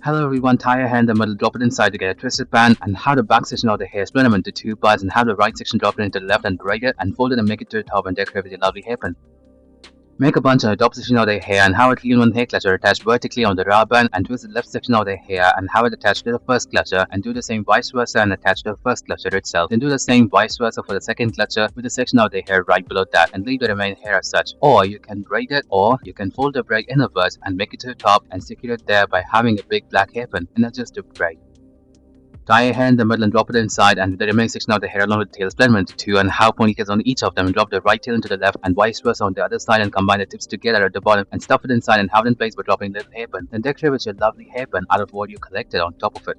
Hello everyone, tie your hair in the middle, drop it inside to get a twisted band, and how the back section of the hair split them into two parts, and how the right section drop it into the left and braid it and fold it and make it to the top and decorate with your lovely hairpin. Make a bunch on the top section of the hair and how it clean one hair clutcher attached vertically on the rubber band, and twist the left section of the hair and how it attached to the first clutcher, and do the same vice versa and attach to the first clutcher itself. Then do the same vice versa for the second clutcher with the section of the hair right below that, and leave the remaining hair as such. Or you can braid it, or you can fold the braid inwards and make it to the top and secure it there by having a big black hairpin and adjust the braid. Tie your hair in the middle and drop it inside, and with the remaining section of the hair along with the tail split them into two, and how ponytails on each of them, and drop the right tail into the left and vice versa on the other side, and combine the tips together at the bottom and stuff it inside and have it in place by dropping the little hairpin. Then decorate with your lovely hairpin out of what you collected on top of it.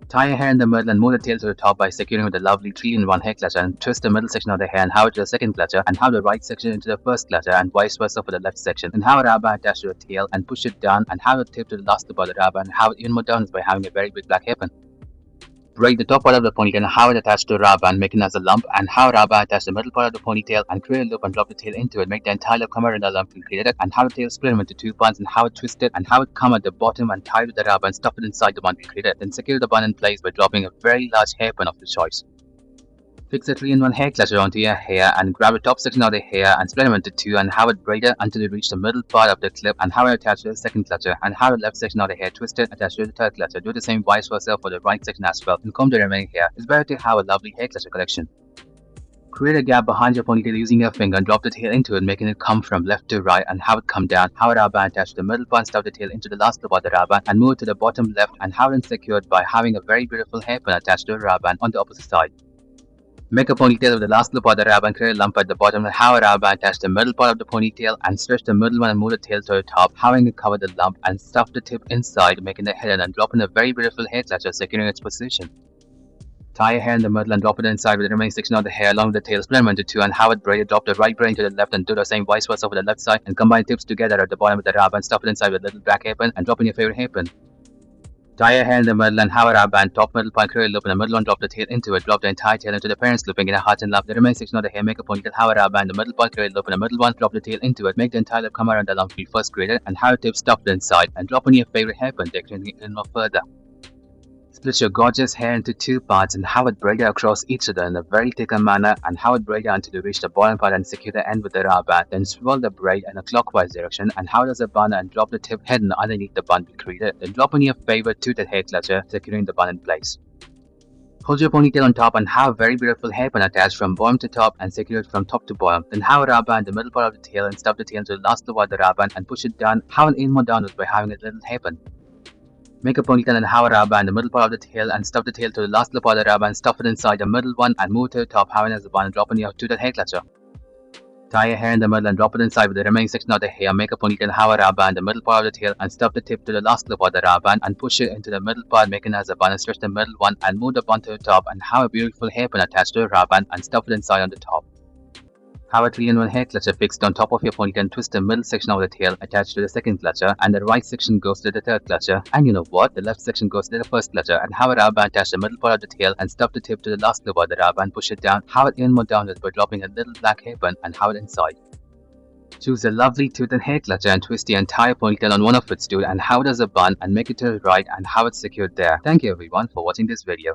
Tie your hair in the middle and move the tail to the top by securing with a lovely 3-in-1 hair clutcher, and twist the middle section of the hair and have it to the second clutcher, and have the right section into the first clutcher and vice versa for the left section, and have a rubber band attached to the tail and push it down, and have it tip to the last about the rubber and have it even more down by having a very big black hairpin. Braid the top part of the ponytail and have it attached to a rubber band, making as a lump, and have a rubber band attach the middle part of the ponytail and create a loop and drop the tail into it. Make the entire loop come around the lump and create it, and have the tail split into two parts and have it twisted and have it come at the bottom and tie with the rubber and stuff it inside the bun we created. Then secure the bun in place by dropping a very large hairpin of your choice. Fix a 3-in-1 hair clutcher onto your hair and grab the top section of the hair and split them into two and have it braided until you reach the middle part of the clip, and have it attached to the second clutcher, and have the left section of the hair twisted attached to the third clutcher. Do the same vice versa for the right section as well, and comb the remaining hair. It's better to have a lovely hair clutcher collection. Create a gap behind your ponytail using your finger and drop the tail into it, making it come from left to right, and have it come down. Have a rubber band attached to the middle part, stuff the tail into the last loop of the rubber band and move it to the bottom left, and have it secured by having a very beautiful hairpin attached to the rubber band on the opposite side. Make a ponytail with the last loop of the rubber and create a lump at the bottom, and have a rubber band attach the middle part of the ponytail and stretch the middle one and move the tail to the top, having it cover the lump and stuff the tip inside, making the head and drop in a very beautiful hair clutcher, securing its position. Tie your hair in the middle and drop it inside with the remaining section of the hair along with the tail, split them into two and have it braided. Drop the right braid to the left and do the same vice versa for the left side, and combine tips together at the bottom with the rubber and stuff it inside with a little black hairpin and drop in your favorite hairpin. Tie your hair in the middle and have a rubber band, top middle part, create a loop in the middle one, drop the tail into it, drop the entire tail into the parents looping in a heart and lump. The remaining section of the hair, make a ponytail, have a rubber band, the middle part, create a loop in the middle one, drop the tail into it, make the entire loop come around the lump we first created, and have a tip stuffed inside, and drop in your favorite hairpin, decorating it even more further. Split your gorgeous hair into two parts and have it braided across each other in a very thicker manner, and have it braided until you reach the bottom part and secure the end with the rubber band. Then swirl the braid in a clockwise direction and have it as a bun and drop the tip hidden underneath the bun we created. Then drop in your favorite toothed hair clutcher, securing the bun in place. Hold your ponytail on top and have a very beautiful hairpin attached from bottom to top and secure it from top to bottom. Then have a rubber band in the middle part of the tail and stuff the tail to the last loop of the rubber band and push it down. Have an even more downwards by having a little hairpin. Make a ponytail and have a rubber band in the middle part of the tail and stuff the tail to the last loop of the rubber and stuff it inside the middle one and move to the top, having as a bun and drop in your toothed hair clutcher. Tie your hair in the middle and drop it inside with the remaining section of the hair. Make a ponytail and have a rubber band in the middle part of the tail and stuff the tip to the last loop of the rubber band and push it into the middle part, making as a bun, and stretch the middle one and move the bun to the top and have a beautiful hairpin attached to the rubber band and stuff it inside on the top. Have a 3-in-1 hair clutcher fixed on top of your ponytail and twist the middle section of the tail attached to the second clutcher, and the right section goes to the third clutcher, and you know what, the left section goes to the first clutcher, and have a rubber band attach the middle part of the tail and stuff the tip to the last loop of the rubber and push it down. Have it even more downwards by dropping a little black hairpin and have it inside. Choose a lovely toothed hair clutcher and twist the entire ponytail on one of its two and have it as a bun and make it to the right and have it secured there. Thank you everyone for watching this video.